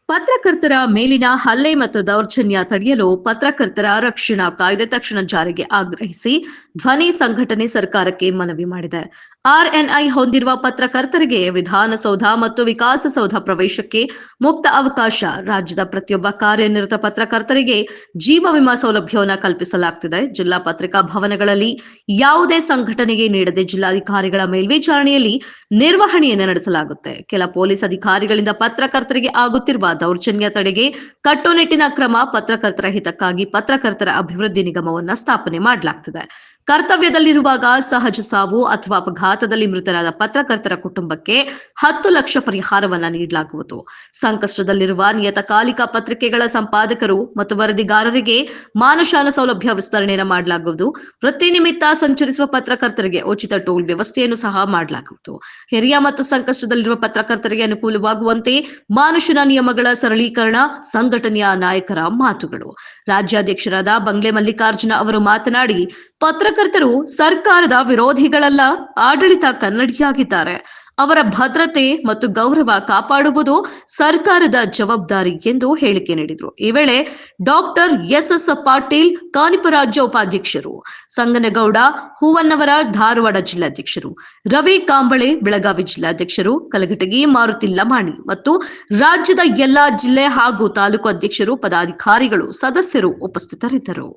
ಪತ್ರಕರ್ತರ ಮೇಲಿನ ಹಲ್ಲೆ ಮತ್ತು ದೌರ್ಜನ್ಯ ತಡೆಯಲು ಪತ್ರಕರ್ತರ ರಕ್ಷಣಾ ಕಾಯ್ದೆ ತಕ್ಷಣ ಜಾರಿಗೆ ಆಗ್ರಹಿಸಿ ಧ್ವನಿ ಸಂಘಟನೆ ಸರ್ಕಾರಕ್ಕೆ ಮನವಿ ಮಾಡಿದೆ. ಆರ್ಎನ್ಐ ಹೊಂದಿರುವ ಪತ್ರಕರ್ತರಿಗೆ ವಿಧಾನಸೌಧ ಮತ್ತು ವಿಕಾಸಸೌಧ ಪ್ರವೇಶಕ್ಕೆ ಮುಕ್ತ ಅವಕಾಶ. ರಾಜ್ಯದ ಪ್ರತಿಯೊಬ್ಬ ಕಾರ್ಯನಿರತ ಪತ್ರಕರ್ತರಿಗೆ ಜೀವ ವಿಮಾ ಸೌಲಭ್ಯವನ್ನು ಕಲ್ಪಿಸಲಾಗುತ್ತಿದೆ. ಜಿಲ್ಲಾ ಪತ್ರಿಕಾ ಭವನಗಳಲ್ಲಿ ಯಾವುದೇ ಸಂಘಟನೆಗೆ ನೀಡದೆ ಜಿಲ್ಲಾಧಿಕಾರಿಗಳ ಮೇಲ್ವಿಚಾರಣೆಯಲ್ಲಿ ನಿರ್ವಹಣೆಯನ್ನು ನಡೆಸಲಾಗುತ್ತೆ. ಕೆಲ ಪೊಲೀಸ್ ಅಧಿಕಾರಿಗಳಿಂದ ಪತ್ರಕರ್ತರಿಗೆ ಆಗುತ್ತಿರುವ ದೌರ್ಜನ್ಯ ತಡೆಗೆ ಕಟ್ಟುನಿಟ್ಟಿನ ಕ್ರಮ. ಪತ್ರಕರ್ತರ ಹಿತಕ್ಕಾಗಿ ಪತ್ರಕರ್ತರ ಅಭಿವೃದ್ಧಿ ನಿಗಮವನ್ನು ಸ್ಥಾಪನೆ ಮಾಡಲಾಗುತ್ತದೆ. ಕರ್ತವ್ಯದಲ್ಲಿರುವಾಗ ಸಹಜ ಸಾವು ಅಥವಾ ಅಪಘಾತದಲ್ಲಿ ಮೃತರಾದ ಪತ್ರಕರ್ತರ ಕುಟುಂಬಕ್ಕೆ 10 ಲಕ್ಷ ಪರಿಹಾರವನ್ನ ನೀಡಲಾಗುವುದು. ಸಂಕಷ್ಟದಲ್ಲಿರುವ ನಿಯತಕಾಲಿಕ ಪತ್ರಿಕೆಗಳ ಸಂಪಾದಕರು ಮತ್ತು ವರದಿಗಾರರಿಗೆ ಮಾನಶಾನ ಸೌಲಭ್ಯ ವಿಸ್ತರಣೆಯನ್ನು ಮಾಡಲಾಗುವುದು. ವೃತ್ತಿ ನಿಮಿತ್ತ ಸಂಚರಿಸುವ ಪತ್ರಕರ್ತರಿಗೆ ಉಚಿತ ಟೋಲ್ ವ್ಯವಸ್ಥೆಯನ್ನು ಸಹ ಮಾಡಲಾಗುವುದು. ಹಿರಿಯ ಮತ್ತು ಸಂಕಷ್ಟದಲ್ಲಿರುವ ಪತ್ರಕರ್ತರಿಗೆ ಅನುಕೂಲವಾಗುವಂತೆ ಮಾನುಷನ ನಿಯಮಗಳ ಸರಳೀಕರಣ. ಸಂಘಟನೆಯ ನಾಯಕರ ಮಾತುಗಳು. ರಾಜ್ಯಾಧ್ಯಕ್ಷರಾದ ಬಂಗ್ಲೆ ಮಲ್ಲಿಕಾರ್ಜುನ ಅವರು ಮಾತನಾಡಿ, ಪತ್ರಕರ್ತರು ಸರ್ಕಾರದ ವಿರೋಧಿಗಳಲ್ಲ, ಆಡಳಿತ ಕನ್ನಡಿಯಾಗಿದ್ದಾರೆ. ಅವರ ಭದ್ರತೆ ಮತ್ತು ಗೌರವ ಕಾಪಾಡುವುದು ಸರ್ಕಾರದ ಜವಾಬ್ದಾರಿ ಎಂದು ಹೇಳಿಕೆ ನೀಡಿದರು. ಈ ವೇಳೆ ಡಾಕ್ಟರ್ ಎಸ್ ಪಾಟೀಲ್ ಕಾನಿಪ ರಾಜ್ಯ ಉಪಾಧ್ಯಕ್ಷರು, ಸಂಗನಗೌಡ ಹೂವನ್ನವರ ಧಾರವಾಡ ಜಿಲ್ಲಾಧ್ಯಕ್ಷರು, ರವಿ ಕಾಂಬಳೆ ಬೆಳಗಾವಿ ಜಿಲ್ಲಾಧ್ಯಕ್ಷರು, ಕಲಘಟಗಿ ಮಾರುತಿ ಲಮಾಣಿ ಮತ್ತು ರಾಜ್ಯದ ಎಲ್ಲಾ ಜಿಲ್ಲೆ ಹಾಗೂ ತಾಲೂಕು ಅಧ್ಯಕ್ಷರು, ಪದಾಧಿಕಾರಿಗಳು, ಸದಸ್ಯರು ಉಪಸ್ಥಿತರಿದ್ದರು.